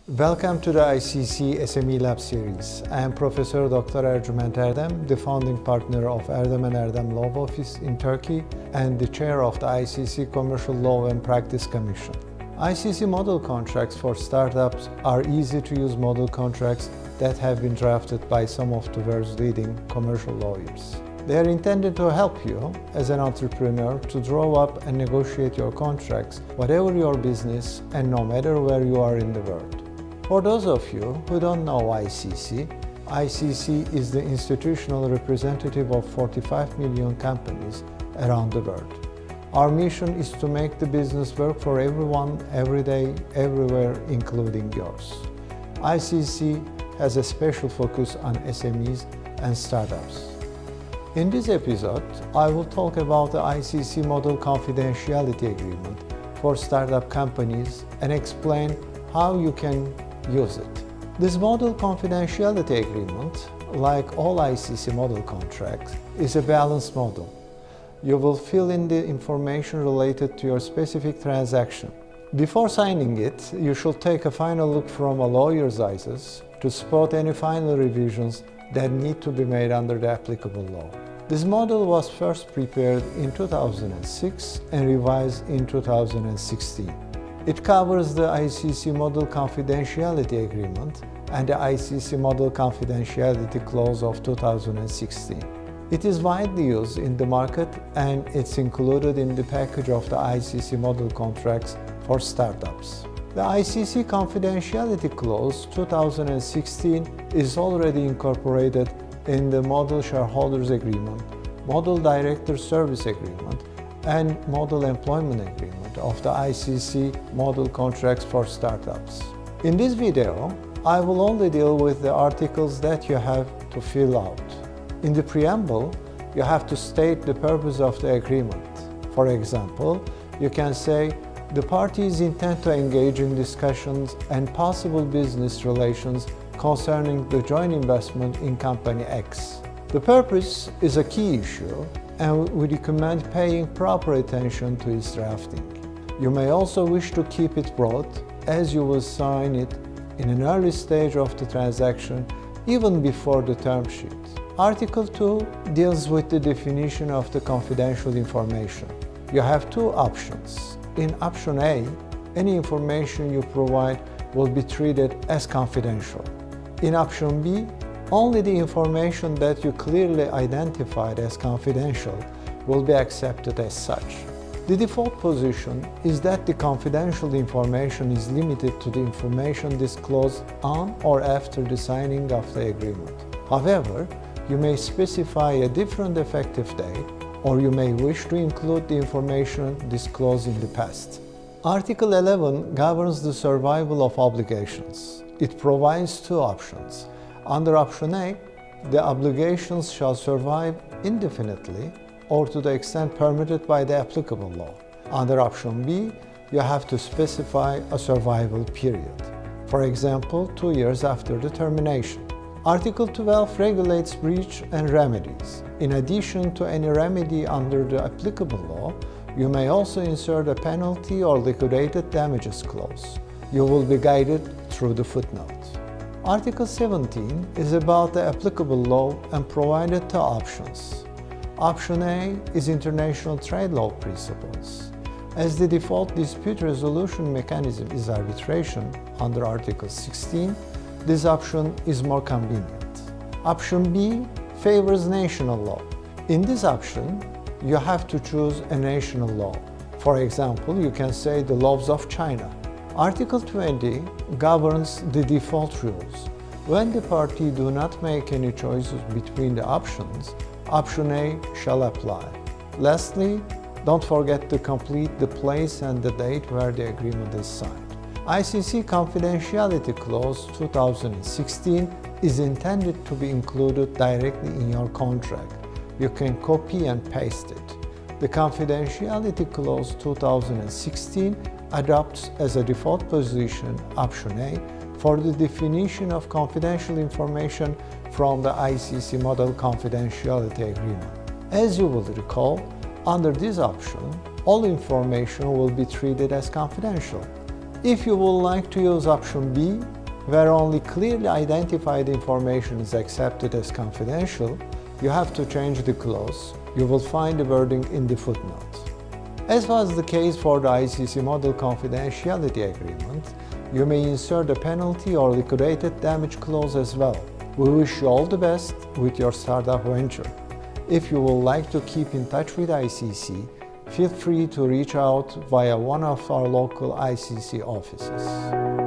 Welcome to the ICC SME Lab series. I am Professor Dr. Ercüment Erdem, the founding partner of Erdem & Erdem Law Office in Turkey and the chair of the ICC Commercial Law and Practice Commission. ICC model contracts for startups are easy-to-use model contracts that have been drafted by some of the world's leading commercial lawyers. They are intended to help you as an entrepreneur to draw up and negotiate your contracts, whatever your business and no matter where you are in the world. For those of you who don't know ICC, ICC is the institutional representative of 45 million companies around the world. Our mission is to make the business work for everyone, every day, everywhere, including yours. ICC has a special focus on SMEs and startups. In this episode, I will talk about the ICC Model Confidentiality Agreement for startup companies and explain how you can use it. This Model Confidentiality Agreement, like all ICC model contracts, is a balanced model. You will fill in the information related to your specific transaction. Before signing it, you should take a final look from a lawyer's eyes to spot any final revisions that need to be made under the applicable law. This model was first prepared in 2006 and revised in 2016. It covers the ICC Model Confidentiality Agreement and the ICC Model Confidentiality Clause of 2016. It is widely used in the market and it's included in the package of the ICC model contracts for startups. The ICC Confidentiality Clause 2016 is already incorporated in the Model Shareholders Agreement, Model Director Service Agreement, and Model Employment Agreement of the ICC Model Contracts for Startups. In this video, I will only deal with the articles that you have to fill out. In the preamble, you have to state the purpose of the agreement. For example, you can say, the parties intend to engage in discussions and possible business relations concerning the joint investment in Company X. The purpose is a key issue, and we recommend paying proper attention to its drafting. You may also wish to keep it broad, as you will sign it in an early stage of the transaction, even before the term sheet. Article 2 deals with the definition of the confidential information. You have two options. In option A, any information you provide will be treated as confidential. In option B, only the information that you clearly identified as confidential will be accepted as such. The default position is that the confidential information is limited to the information disclosed on or after the signing of the agreement. However, you may specify a different effective date, or you may wish to include the information disclosed in the past. Article 11 governs the survival of obligations. It provides two options. Under option A, the obligations shall survive indefinitely or to the extent permitted by the applicable law. Under option B, you have to specify a survival period. For example, 2 years after the termination. Article 12 regulates breach and remedies. In addition to any remedy under the applicable law, you may also insert a penalty or liquidated damages clause. You will be guided through the footnote. Article 17 is about the applicable law and provided two options. Option A is international trade law principles. As the default dispute resolution mechanism is arbitration under Article 16, this option is more convenient. Option B favors national law. In this option, you have to choose a national law. For example, you can say the laws of China. Article 20 governs the default rules. When the party do not make any choices between the options, option A shall apply. Lastly, don't forget to complete the place and the date where the agreement is signed. ICC Confidentiality Clause 2016 is intended to be included directly in your contract. You can copy and paste it. The Confidentiality Clause 2016 adopts as a default position option A for the definition of confidential information from the ICC Model Confidentiality Agreement. As you will recall, under this option, all information will be treated as confidential. If you would like to use option B, where only clearly identified information is accepted as confidential, you have to change the clause. You will find the wording in the footnote. As was the case for the ICC Model Confidentiality Agreement, you may insert a penalty or liquidated damage clause as well. We wish you all the best with your startup venture. If you would like to keep in touch with ICC, feel free to reach out via one of our local ICC offices.